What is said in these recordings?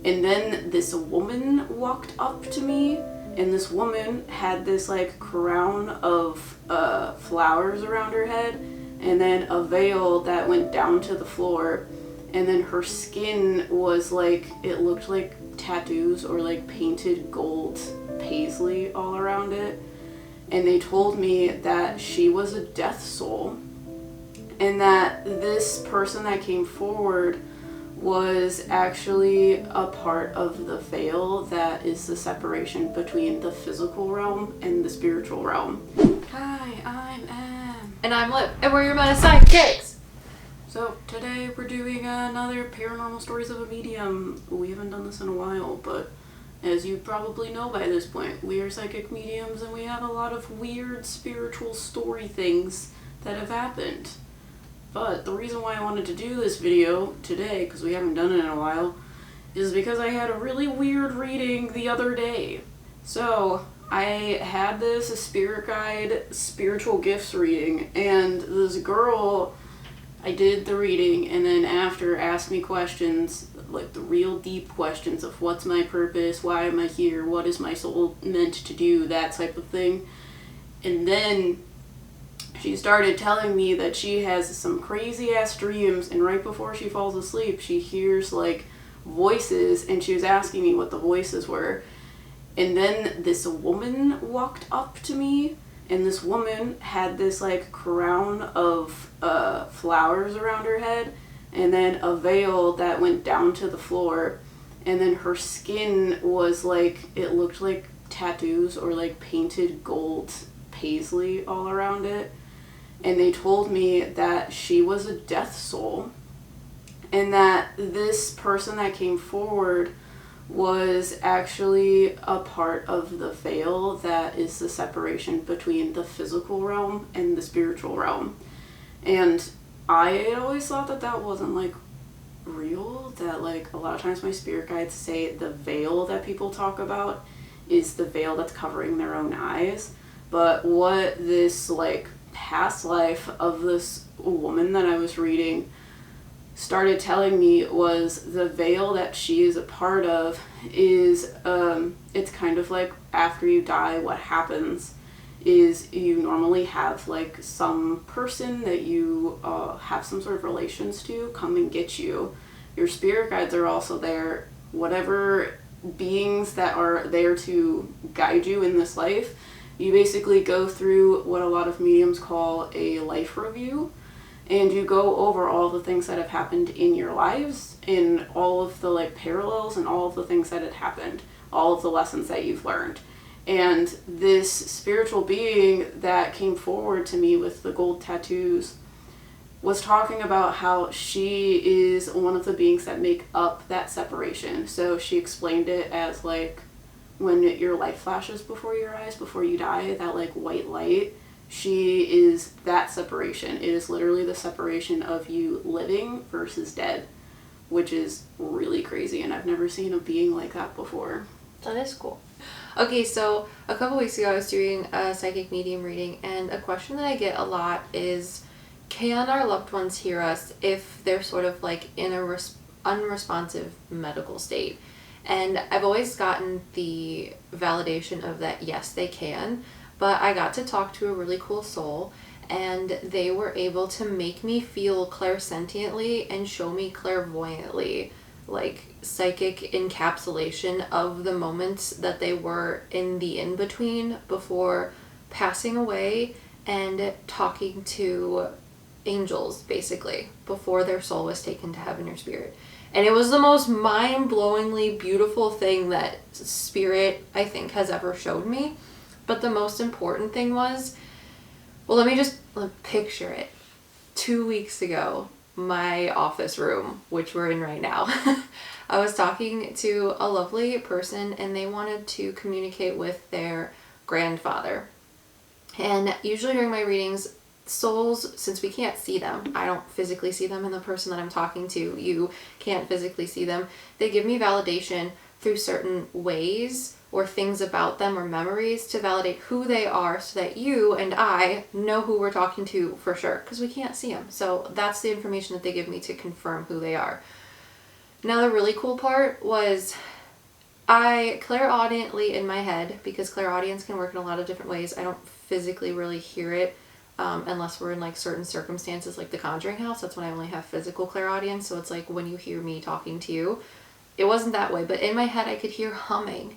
And then this woman walked up to me, and this woman had this like crown of flowers around her head, and then a veil that went down to the floor, and then her skin was like, it looked like tattoos or like painted gold paisley all around it. And they told me that she was a death soul, and that this person that came forward was actually a part of the veil that is the separation between the physical realm and the spiritual realm. Hi, I'm Em. And I'm Liv, and we're your PsycKicks. So today we're doing another Paranormal Stories of a Medium. We haven't done this in a while, but as you probably know by this point, we are psychic mediums and we have a lot of weird spiritual story things that have happened. But the reason why I wanted to do this video today, because we haven't done it in a while, is because I had a really weird reading the other day. So I had this spirit guide spiritual gifts reading, and this girl, I did the reading, and then after asked me questions, like the real deep questions of what's my purpose, why am I here, what is my soul meant to do, that type of thing. And then she started telling me that she has some crazy ass dreams, and right before she falls asleep she hears like voices, and she was asking me what the voices were. And then this woman walked up to me, and this woman had this like crown of flowers around her head, and then a veil that went down to the floor, and then her skin was like, it looked like tattoos or like painted gold paisley all around it. And they told me that she was a death soul, and that this person that came forward was actually a part of the veil that is the separation between the physical realm and the spiritual realm. And I had always thought that that wasn't like real, that like a lot of times my spirit guides say the veil that people talk about is the veil that's covering their own eyes. But what this like past life of this woman that I was reading started telling me was the veil that she is a part of is it's kind of like after you die, what happens is you normally have like some person that you have some sort of relations to come and get you. Your spirit guides are also there, whatever beings that are there to guide you in this life. You basically go through what a lot of mediums call a life review, and you go over all the things that have happened in your lives, in all of the like parallels and all of the things that had happened, all of the lessons that you've learned. And this spiritual being that came forward to me with the gold tattoos was talking about how she is one of the beings that make up that separation. So she explained it as like when your light flashes before your eyes before you die, that like white light, she is that separation. It is literally the separation of you living versus dead, which is really crazy, and I've never seen a being like that before. That is cool. Okay, so a couple weeks ago I was doing a psychic medium reading, and a question that I get a lot is, can our loved ones hear us if they're sort of like in a unresponsive medical state? And I've always gotten the validation of that, yes, they can. But I got to talk to a really cool soul, and they were able to make me feel clairsentiently and show me clairvoyantly, like psychic encapsulation of the moments that they were in the in-between before passing away, and talking to angels, basically, before their soul was taken to heaven or spirit. And it was the most mind-blowingly beautiful thing that spirit, I think, has ever showed me. But the most important thing was, well, let me just picture it. 2 weeks ago, my office room, which we're in right now, I was talking to a lovely person, and they wanted to communicate with their grandfather. And usually during my readings, souls, since we can't see them, I don't physically see them, and the person that I'm talking to, you can't physically see them, they give me validation through certain ways or things about them or memories to validate who they are, so that you and I know who we're talking to for sure, because we can't see them. So that's the information that they give me to confirm who they are. Now the really cool part was I clairaudiently in my head, because clairaudience can work in a lot of different ways. I don't physically really hear it unless we're in like certain circumstances, like the Conjuring house. That's when I only have physical clairaudience. So it's like when you hear me talking to you. It wasn't that way, but in my head I could hear humming.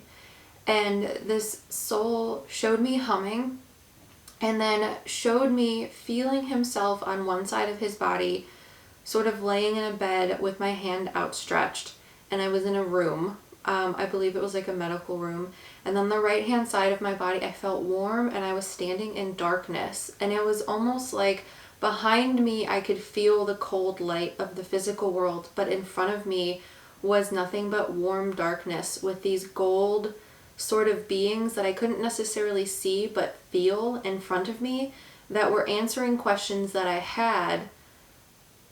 And this soul showed me humming and then showed me feeling himself on one side of his body, sort of laying in a bed with my hand outstretched. And I was in a room. I believe it was like a medical room. And then the right hand side of my body, I felt warm and I was standing in darkness. And it was almost like behind me, I could feel the cold light of the physical world. But in front of me was nothing but warm darkness with these gold sort of beings that I couldn't necessarily see but feel in front of me that were answering questions that I had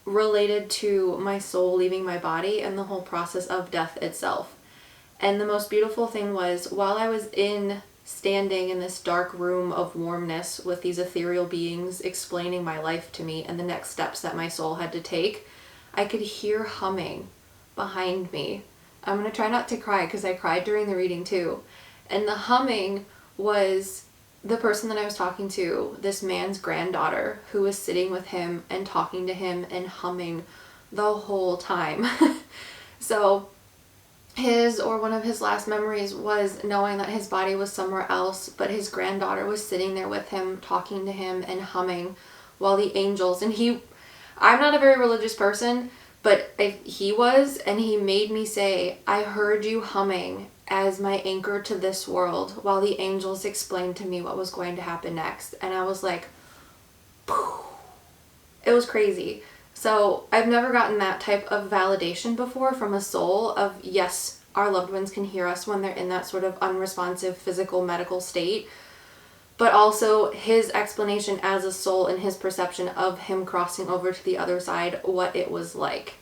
related to my soul leaving my body and the whole process of death itself. And the most beautiful thing was, while I was standing in this dark room of warmness with these ethereal beings explaining my life to me and the next steps that my soul had to take, I could hear humming behind me. I'm going to try not to cry because I cried during the reading too. And the humming was the person that I was talking to, this man's granddaughter, who was sitting with him and talking to him and humming the whole time. So one of his last memories was knowing that his body was somewhere else, but his granddaughter was sitting there with him, talking to him and humming while the angels, and I'm not a very religious person, but he was, and he made me say, I heard you humming as my anchor to this world while the angels explained to me what was going to happen next. And I was like, poof. It was crazy. So I've never gotten that type of validation before from a soul of, yes, our loved ones can hear us when they're in that sort of unresponsive physical medical state, but also his explanation as a soul and his perception of him crossing over to the other side, what it was like.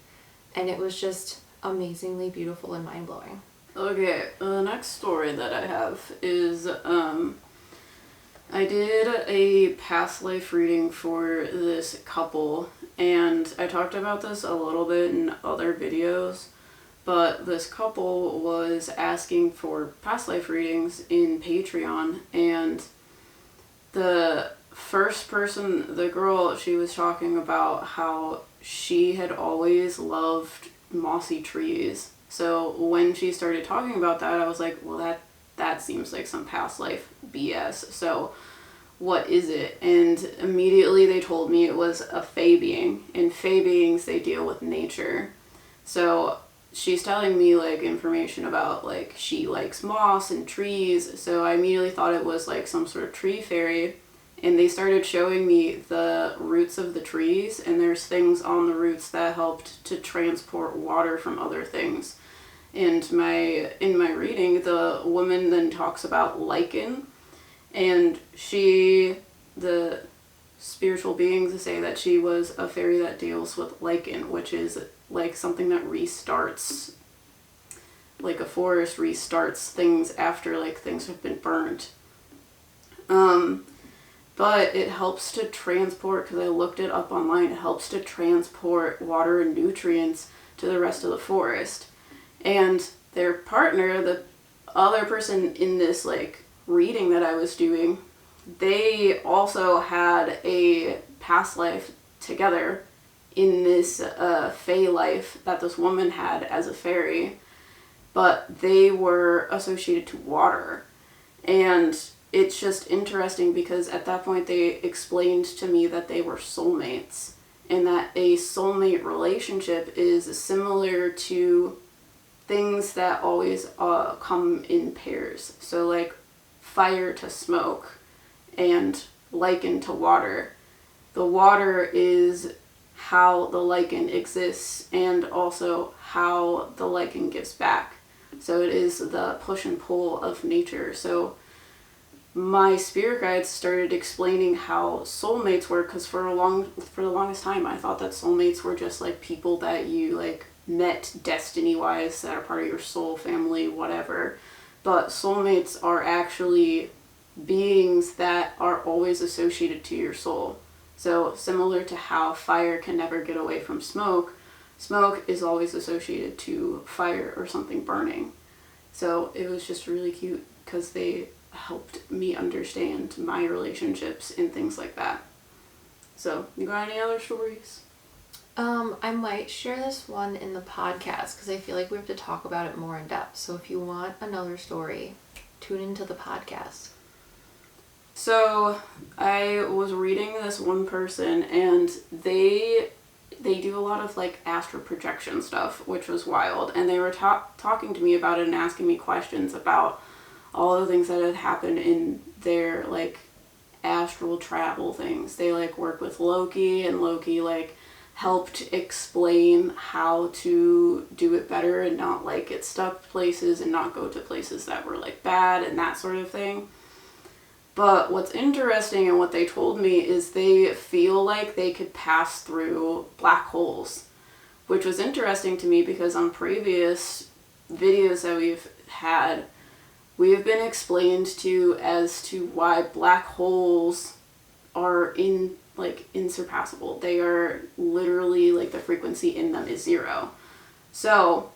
And it was just amazingly beautiful and mind-blowing. Okay, the next story that I have is, I did a past life reading for this couple, and I talked about this a little bit in other videos, but this couple was asking for past life readings in Patreon, and the first person, the girl, she was talking about how she had always loved mossy trees. So when she started talking about that, I was like, well, that seems like some past life BS. So what is it? And immediately they told me it was a fae being. And fae beings, they deal with nature. So she's telling me like information about like she likes moss and trees. So I immediately thought it was like some sort of tree fairy. And they started showing me the roots of the trees, and there's things on the roots that helped to transport water from other things. And in my reading, the woman then talks about lichen, and the spiritual beings say that she was a fairy that deals with lichen, which is like something that restarts, like a forest restarts things after like things have been burnt. But it helps to transport, because I looked it up online, it helps to transport water and nutrients to the rest of the forest. And their partner, the other person in this like reading that I was doing, they also had a past life together in this fae life that this woman had as a fairy, but they were associated to water. And it's just interesting because at that point they explained to me that they were soulmates, and that a soulmate relationship is similar to things that always come in pairs. So like fire to smoke and lichen to water. The water is how the lichen exists and also how the lichen gives back. So it is the push and pull of nature. So my spirit guides started explaining how soulmates work, because for the longest time I thought that soulmates were just like people that you like met destiny wise, that are part of your soul family, whatever. But soulmates are actually beings that are always associated to your soul. So similar to how fire can never get away from smoke, smoke is always associated to fire or something burning. So it was just really cute because they helped me understand my relationships and things like that. So, you got any other stories? I might share this one in the podcast because I feel like we have to talk about it more in depth. So if you want another story, tune into the podcast. So I was reading this one person, and they do a lot of like astral projection stuff, which was wild. And they were talking to me about it and asking me questions about all the things that had happened in their like astral travel things. They like work with Loki, and Loki like helped explain how to do it better and not like get stuck places and not go to places that were like bad and that sort of thing. But what's interesting and what they told me is they feel like they could pass through black holes, which was interesting to me because on previous videos that we've had, we have been explained to as to why black holes are insurpassable. They are literally like the frequency in them is 0. So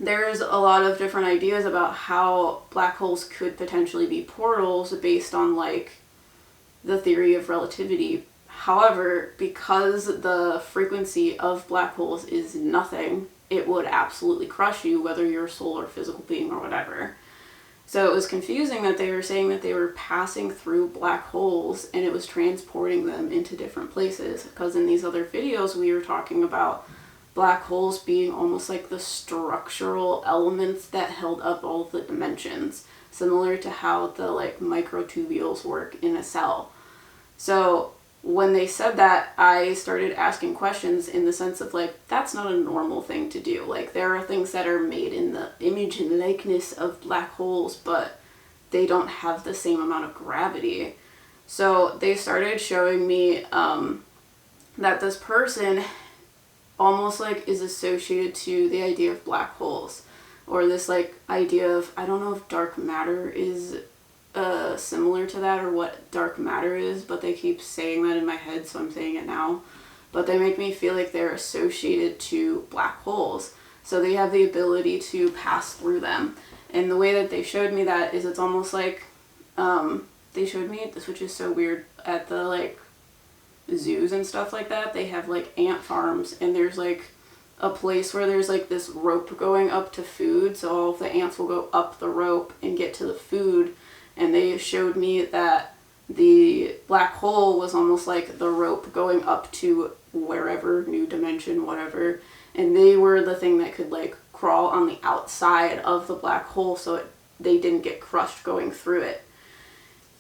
there's a lot of different ideas about how black holes could potentially be portals based on like the theory of relativity. However, because the frequency of black holes is nothing, it would absolutely crush you, whether you're a soul or physical being or whatever. So it was confusing that they were saying that they were passing through black holes and it was transporting them into different places. Because in these other videos we were talking about black holes being almost like the structural elements that held up all of the dimensions, similar to how the like microtubules work in a cell. So when they said that, I started asking questions in the sense of like, that's not a normal thing to do. Like, there are things that are made in the image and likeness of black holes, but they don't have the same amount of gravity. So they started showing me that this person almost like is associated to the idea of black holes, or this like idea of, I don't know if dark matter is similar to that or what dark matter is, but they keep saying that in my head, so I'm saying it now. But they make me feel like they're associated to black holes, so they have the ability to pass through them. And the way that they showed me that is it's almost like they showed me this, which is so weird, at the like zoos and stuff like that. They have like ant farms, and there's like a place where there's like this rope going up to food, so all of the ants will go up the rope and get to the food. And they showed me that the black hole was almost like the rope going up to wherever, new dimension, whatever. And they were the thing that could like crawl on the outside of the black hole so they didn't get crushed going through it.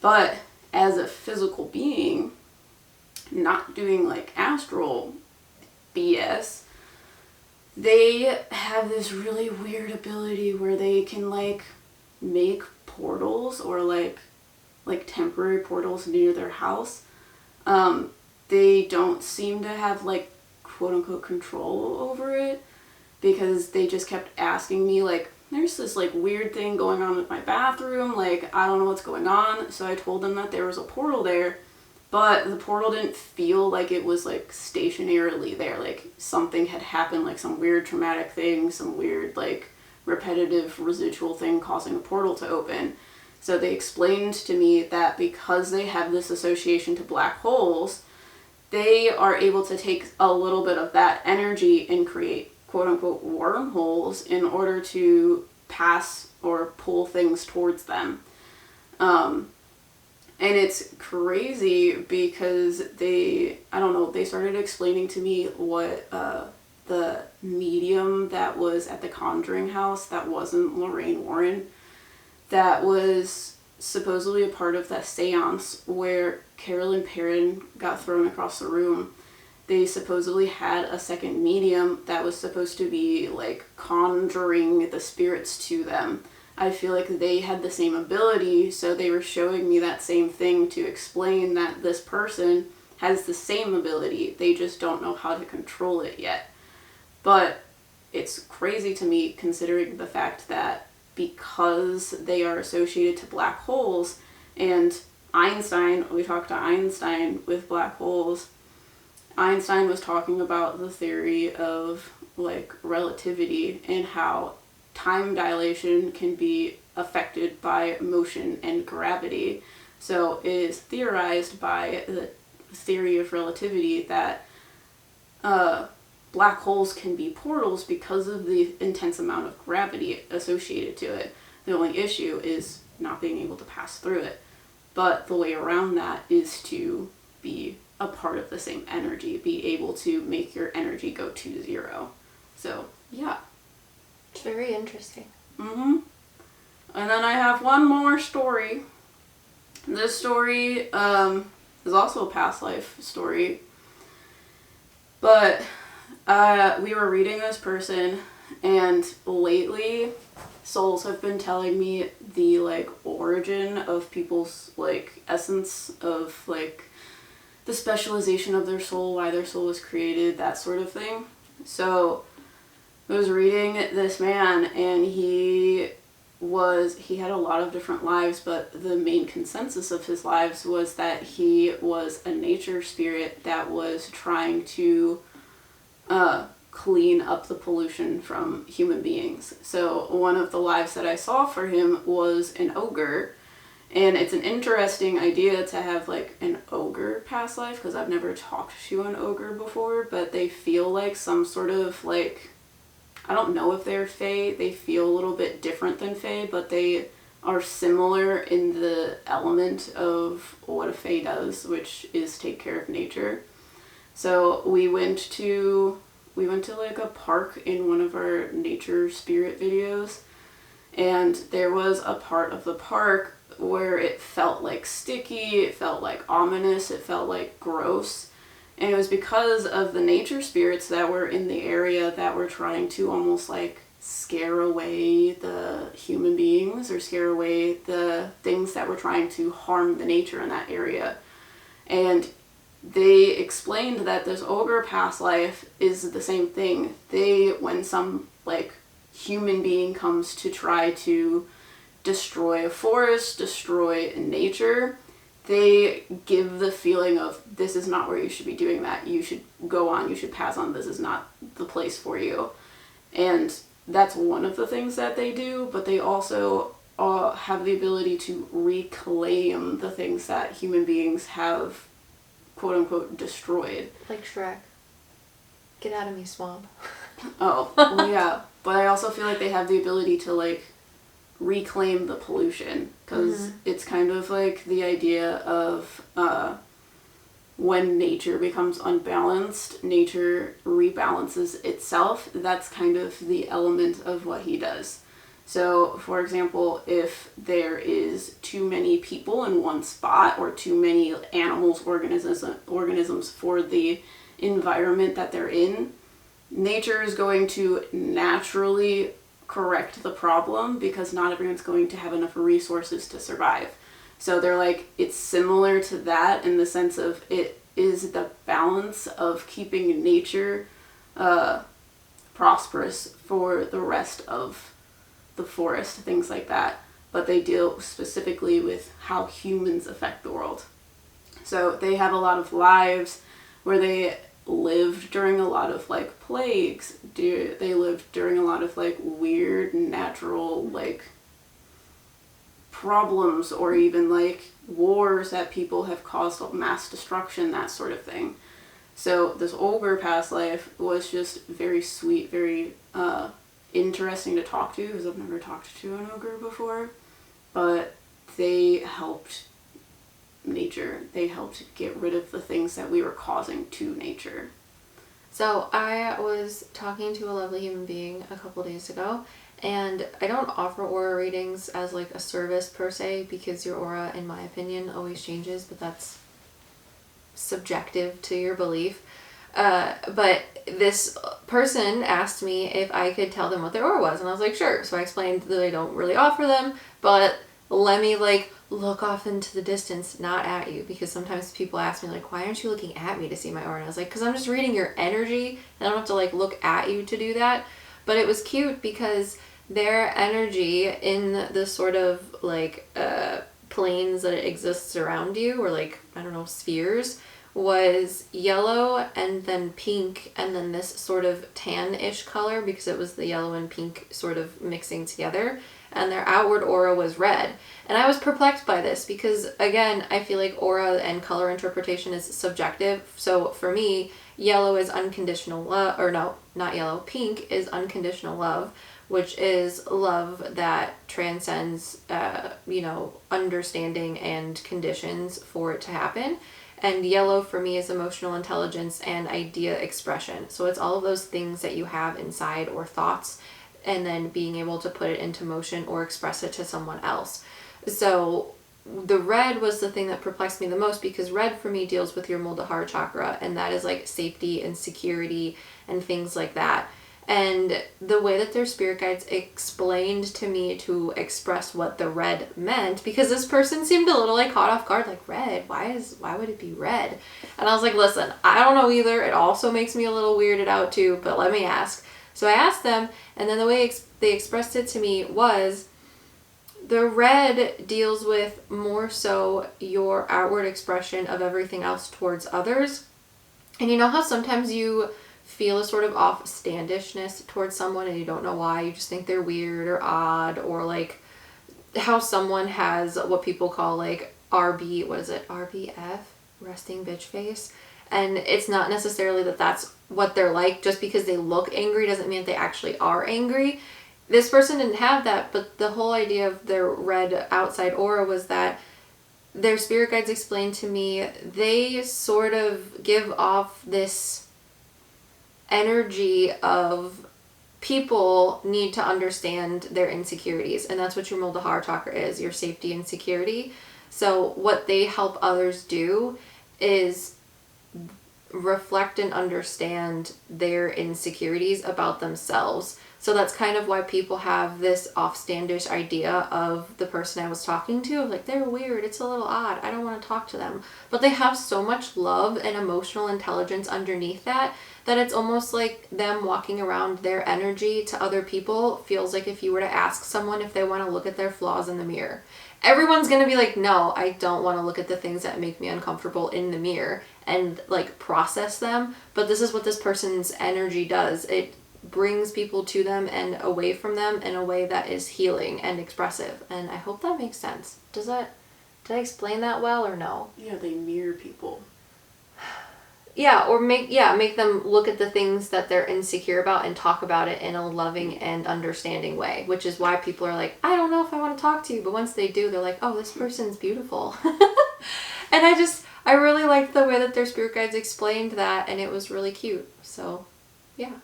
But as a physical being, not doing like astral BS, they have this really weird ability where they can like make portals or like temporary portals near their house. They don't seem to have like quote unquote control over it, because they just kept asking me like, there's this like weird thing going on with my bathroom, like I don't know what's going on. So I told them that there was a portal there, but the portal didn't feel like it was like stationarily there, like something had happened, like some weird traumatic thing, some weird like repetitive residual thing causing a portal to open. So they explained to me that because they have this association to black holes, they are able to take a little bit of that energy and create quote unquote wormholes in order to pass or pull things towards them. And it's crazy because they started explaining to me what the medium that was at the Conjuring house that wasn't Lorraine Warren, that was supposedly a part of that seance where Carolyn Perrin got thrown across the room. They supposedly had a second medium that was supposed to be like conjuring the spirits to them. I feel like they had the same ability, so they were showing me that same thing to explain that this person has the same ability. They just don't know how to control it yet. But it's crazy to me considering the fact that because they are associated to black holes, and Einstein, we talked to Einstein with black holes, Einstein was talking about the theory of like relativity and how time dilation can be affected by motion and gravity. So it is theorized by the theory of relativity that black holes can be portals because of the intense amount of gravity associated to it. The only issue is not being able to pass through it. But the way around that is to be a part of the same energy, be able to make your energy go to zero. So, yeah. It's very interesting. Mm-hmm. And then I have one more story. This story is also a past life story. But we were reading this person, and lately souls have been telling me the like origin of people's like essence of like the specialization of their soul, why their soul was created, that sort of thing. So I was reading this man, and he had a lot of different lives, but the main consensus of his lives was that he was a nature spirit that was trying to clean up the pollution from human beings. So one of the lives that I saw for him was an ogre, and it's an interesting idea to have like an ogre past life, because I've never talked to an ogre before, but they feel like some sort of like, I don't know if they're fae, they feel a little bit different than fae, but they are similar in the element of what a fae does, which is take care of nature. So we went to like a park in one of our nature spirit videos, and there was a part of the park where it felt like sticky, it felt like ominous, it felt like gross. And it was because of the nature spirits that were in the area that were trying to almost like scare away the human beings or scare away the things that were trying to harm the nature in that area. And they explained that this ogre past life is the same thing. When some like human being comes to try to destroy a forest, destroy nature, they give the feeling of, this is not where you should be doing that. You should go on, you should pass on, this is not the place for you. And that's one of the things that they do, but they also have the ability to reclaim the things that human beings have, quote unquote, destroyed. Like Shrek. Get out of me, swamp. Oh, well, yeah. But I also feel like they have the ability to, like, reclaim the pollution, because it's kind of like the idea of when nature becomes unbalanced, nature rebalances itself. That's kind of the element of what he does. So, for example, if there is too many people in one spot, or too many animals, organisms for the environment that they're in, nature is going to naturally correct the problem, because not everyone's going to have enough resources to survive. So they're like, it's similar to that in the sense of it is the balance of keeping nature prosperous for the rest of the forest, things like that. But they deal specifically with how humans affect the world. So they have a lot of lives where they lived during a lot of like plagues. They lived during a lot of like weird natural like problems, or even like wars that people have caused mass destruction, that sort of thing. So this ogre past life was just very sweet, very interesting to talk to, because I've never talked to an ogre before. But they helped nature. They helped get rid of the things that we were causing to nature. So I was talking to a lovely human being a couple days ago, and I don't offer aura readings as like a service per se, because your aura, in my opinion, always changes, but that's subjective to your belief. But this person asked me if I could tell them what their aura was, and I was like, sure. So I explained that I don't really offer them, but let me like look off into the distance, not at you, because sometimes people ask me like, why aren't you looking at me to see my aura? And I was like, because I'm just reading your energy, and I don't have to like look at you to do that. But it was cute because their energy in the sort of like planes that it exists around you, or like, I don't know, spheres, was yellow and then pink and then this sort of tan-ish color because it was the yellow and pink sort of mixing together, and their outward aura was red. And I was perplexed by this because, again, I feel like aura and color interpretation is subjective. So for me, yellow is unconditional love, or no, not yellow, pink is unconditional love, which is love that transcends, understanding and conditions for it to happen. And yellow for me is emotional intelligence and idea expression. So it's all of those things that you have inside or thoughts, and then being able to put it into motion or express it to someone else. So the red was the thing that perplexed me the most, because red for me deals with your Muladhara chakra, and that is like safety and security and things like that. And the way that their spirit guides explained to me to express what the red meant, because this person seemed a little like caught off guard, like, red, why would it be red? And I was like, listen, I don't know either. It also makes me a little weirded out too, but let me ask. So I asked them, and then the way they expressed it to me was, the red deals with more so your outward expression of everything else towards others. And you know how sometimes you feel a sort of offstandishness towards someone and you don't know why, you just think they're weird or odd, or like how someone has what people call like RBF, resting bitch face. And it's not necessarily that that's what they're like. Just because they look angry doesn't mean that they actually are angry. This person didn't have that, but the whole idea of their red outside aura was that their spirit guides explained to me they sort of give off this energy of people need to understand their insecurities, and that's what your Muladhara chakra is, your safety and security. So what they help others do is reflect and understand their insecurities about themselves. So that's kind of why people have this offstandish idea of the person I was talking to, of like, they're weird, it's a little odd, I don't want to talk to them. But they have so much love and emotional intelligence underneath that it's almost like them walking around their energy to other people feels like if you were to ask someone if they want to look at their flaws in the mirror. Everyone's going to be like, no, I don't want to look at the things that make me uncomfortable in the mirror and like process them. But this is what this person's energy does. It brings people to them and away from them in a way that is healing and expressive. And I hope that makes sense. Did I explain that well or no? Yeah, they mirror people. Yeah, or make them look at the things that they're insecure about and talk about it in a loving and understanding way, which is why people are like, I don't know if I want to talk to you, but once they do, they're like, oh, this person's beautiful. And I really liked the way that their spirit guides explained that, and it was really cute. So, yeah.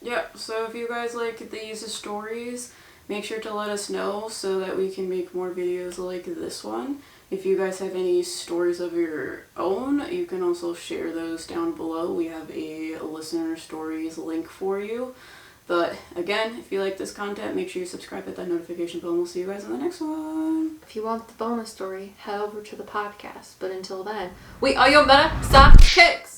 Yeah, so if you guys like these stories, make sure to let us know so that we can make more videos like this one. If you guys have any stories of your own, you can also share those down below. We have a listener stories link for you. But again, if you like this content, make sure you subscribe, hit that notification bell, and we'll see you guys in the next one. If you want the bonus story, head over to the podcast. But until then, we are your better PsycKicks!